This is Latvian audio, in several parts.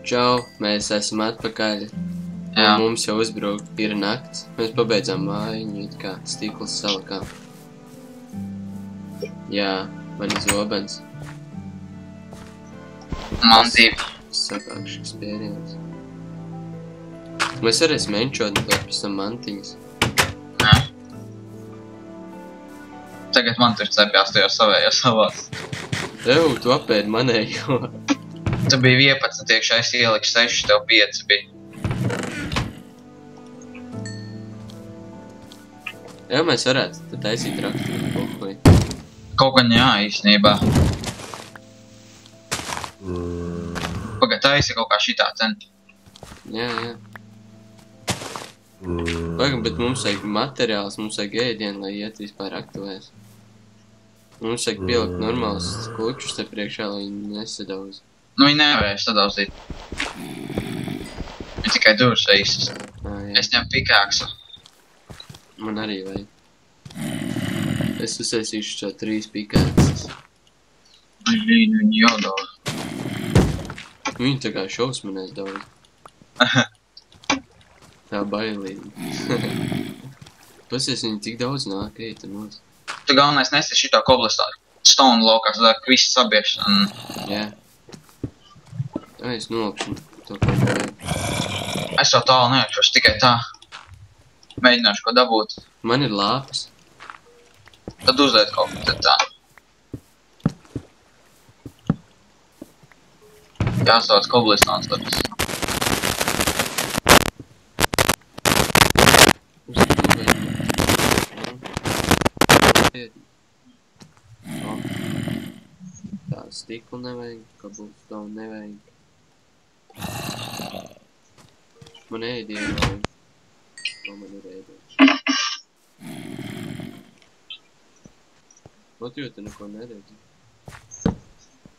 Čau, mēs esam atpakaļ. Jā. Mums jau uzbruk, ir nakts. Mēs pabeidzām mājiņu, it kā stikls salikām. Jā, man ir zobens. Man divi. Sakākšu experience. Mēs varēsim menčot, bet pēc tam mantiņas. Jā. Tagad man tur cepjās tajā savējā savās. Tev, tu apēdi manējo. Tu biji 11, iekšā es ieliku 6, tev 5 bija. Jā, mēs varētu taisīt raksturu kaut ko. Kaut gan jā, īstenībā. Pagad, taisi kaut kā šitā cent. Jā. Pagad, bet mums vajag materiāls, mums vajag ēdienu, lai iet vispār aktuvēs. Mums vajag pielikt normālus klučus te priekšā, lai viņi nesadauz. Nu, viņi nevarēja sadauzīt. Viņi tikai durus īstas. Es ņemu pikāksu. Man arī vajag. Es uzsaisīšu šo 3 pikākses. Viņi jau daudz. Viņi tā kā šausminēs daudz. Tā bailīgi. Pasies, viņi tik daudz nāk, ej, te mūs. Tu galvenais nesi šito cobblestone laukā, sadāk viss sabieš. Jā. Tā es nokšu to, ko vajag. Es jau tālu neakšos, tikai tā. Mēģināšu ko dabūt. Man ir lāpas. Tad uzliet kaut ko, tad tā. Jāsauc cobblestone labs. Tā stiklu nevajag, cobblestone nevajag. Man ēdienu vajag. Man ir ēdienu. Ot, jo te neko neredzi.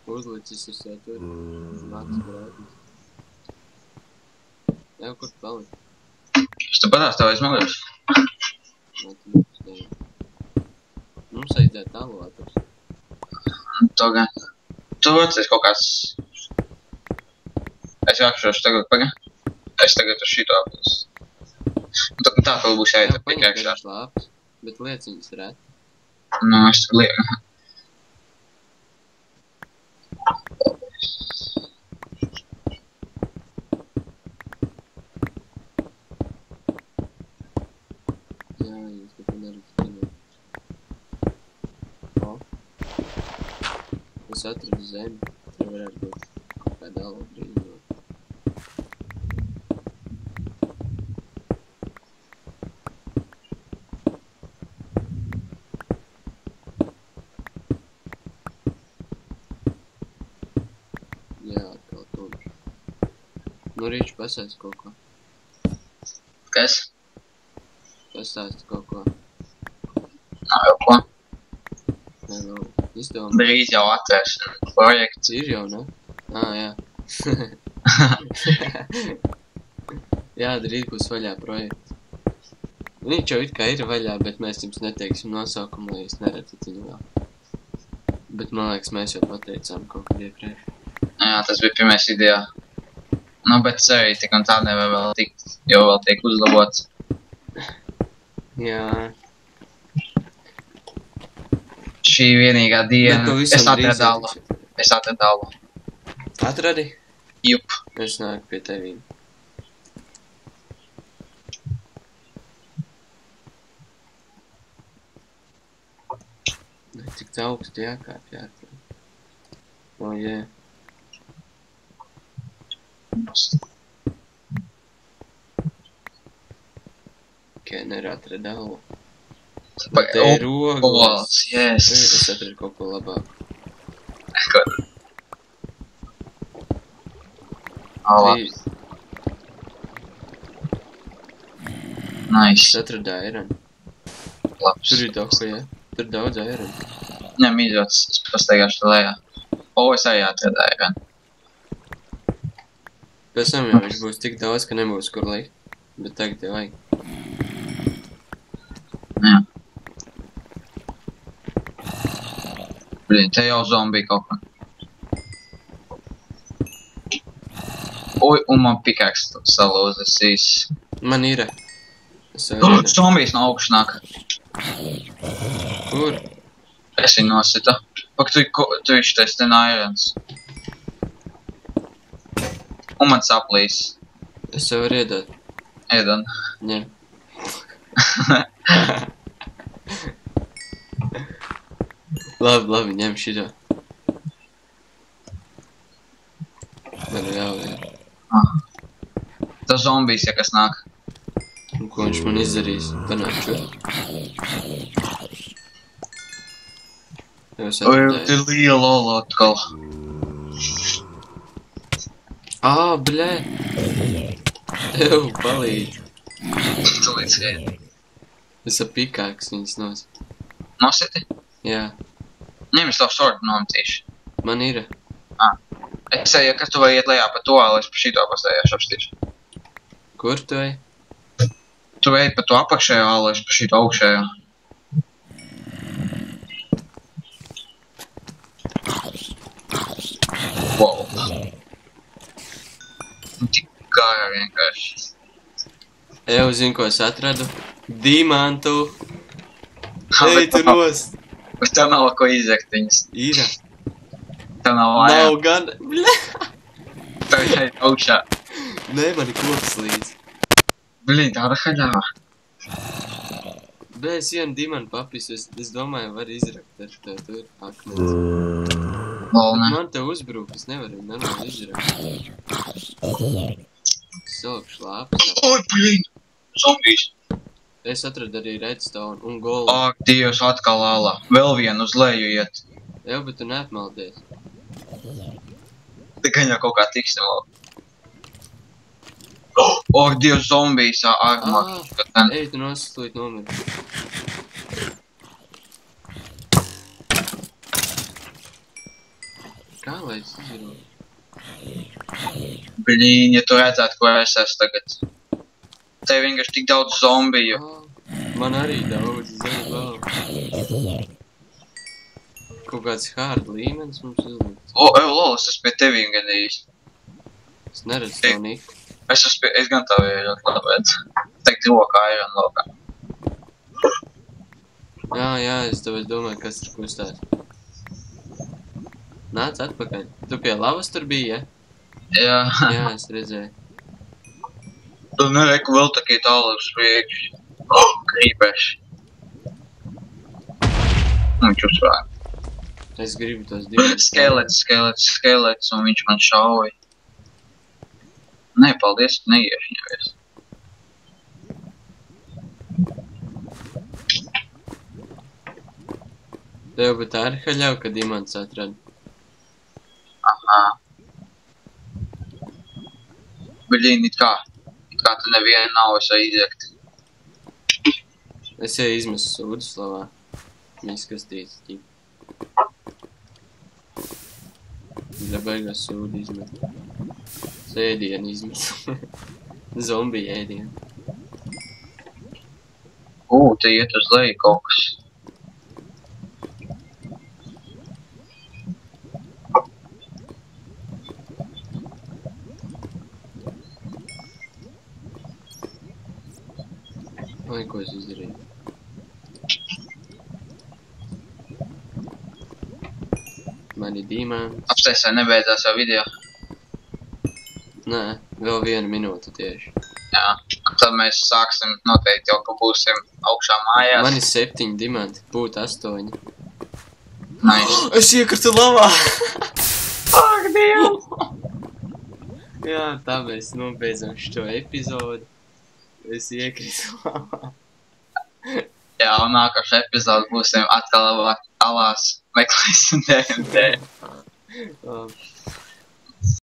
Uzlicis ir satur. Nāks brādis. Jā, kur tu paliki? Es tu patās tev aizmēlēšu. Nā, tu nepastēji. Mums vajadzētu tālātus. To gan. Tu atcies kaut kāds. Es jākšošu tagad, paga. Es tagad uz šito apus. Tā tev būs jāiet tikai iekšā. Jā, lāpas, bet lieciņas reti. Nu, es tur lieku. Jā, jūs neko neredz. O. Es atradu zemi. Tur varētu būt kaut kāda alva brīdinot. Jā, atkal tumši. Nu, Rīču, pasāst kaut ko. Kas? Pasāst kaut ko. Nav jau ko. Nē, nav. Izdomā. Drīz jau atvēršana projekts. Ir jau, ne? Jā. Jā, drīz būs vaļā projekts. Viņš jau it kā ir vaļā, bet mēs jums neteiksim nosaukumu, lai jūs neredzat viņu vēl. Bet man liekas, mēs jau pateicām kaut kad iepriekš. Jā, tas bija pirmais video. Nu, bet arī tik un tā nevar vēl tikt, jo vēl tiek uzlabots. Jā. Šī vienīgā diena. Bet pavisam Es atradu alvu. Atradi? Jup. Es nāku pie tevīm. Cik augstu jākāp jāatrad. O, jē. Ok, nerātrad alvu. Te ir ogles. Yes. Es atradu kaut ko labāku. Ko? Trīs. Nice. Es atradu airanu. Labs. Tur ir doku, jā. Tur daudz airanu. Nē, mīļots, es pastaigāšu te lejā. O, es arī atradu airanu. Pēc tam jau viņš būs tik daudz, ka nebūs kur likt. Bet tagad jau vajag. Jā. Blin, te jau zombija kaut ko. Oi, un man pikaks salūzas īsi. Man ir. Es jau redzu. Zombijs no augšas nāk. Kur? Es viņu nositu. Pak, tu šitais ten irons. Un man saplīs. Es jau varu iedot. Ēdan. Ņem. Labi, ņem šito. Varu jau. Tas zombijs, ja kas nāk. Un ko viņš man izdarīs? Panāk šur. Jau es Oi, atradēju. tu liela ola atkal. Bļē! Tev palīdz. Tu līdz iet. Es ap pikāks viņas nos. Nositi? Jā, Ņem es tavu sortu nometīšu. man ir. Es eju, kas tu vai iet lejā pa to, lai es pa šito pasējāšu apstīšu. Kur tu ej? Tu ej pa to apakšējo, lai es pa šito augšējo. Wow. Tik gāja vienkārši. Jau zinu, ko es atradu. Dimantu! Ej, Bet tu nost! Bet tev nav ko izekt viņas. Ir. Tev nav vajag. Nav gan. Bļē! Tev ir šeit augšā. Nē, man ir koks līdz. Blin, tāda haļāva. Bļē, es vienu dimantu papisu. Es domāju, var izrakt ar tev tur akmens. Lol, ne. Man te uzbruk, es nevaru normāli izrakt. Silkšu lāpus. Oi, blin! Zombijs. Es atradu arī redstone un goldu. Ak, Dievs, atkal ālā. Vēl vienu uz leju iet. Jau, bet tu neapmaldies. Tikai jau kaut kā tiksim vēl. Ak, Dievs, zombijs, ārmāk. Ej, tu nosastūji nomiri. Kā lai es izdarīju? Blin, ja tu redzētu, ko es esmu tagad. Te vienkārši tik daudz zombiju. Man arī daudz, zinu vēl. Kaut kāds hard līmenis mums uzlikts. Lol, es esmu pie tevīm gadījis. Es neredzu to niku. Es gan tā vēju ļoti labi redzu. Teikt rokā ir un lokā. Jā, es tāpēc domāju, kas tur kustās. Nāc atpakaļ. Tu pie lavas tur biji, ja? Jā. Jā, es redzēju. Tu nereku vēl tā kā tālu uz priekšu. Krīpeši. Viņš uzsvēr. Es gribu tos divus. Skelets, un viņš man šauja. Nē, paldies, ka neiešņavies. Tev, bet tā ir haļau, ka dimants atrada. Aha. Blin, it kā tu nevienu nav esai izjakt. Es jau izmesu sūdu slavā. Viņas kastīts, ķip. Ja beigās sūdu izmet. Ēdienu izmet. Zombiju ēdienu. Te iet uz leju kaut kas. Vai, ko es izdarīju? Mani dīmāni. Apstājas vai nebeidzās jau video? Nē, vēl 1 minūte tieši. Jā. Tad mēs sāksim noteikti jau, ka būsim augšā mājās. Man ir 7 dimanti, būtu 8. Nice. Es iekratu lavā! Ak, Dievs! Jā, tā mēs nobeidzam šo epizodu. Es iekratu lavā. Jā, un nākošais epizodes būsim atkal alās meklēsim DMT.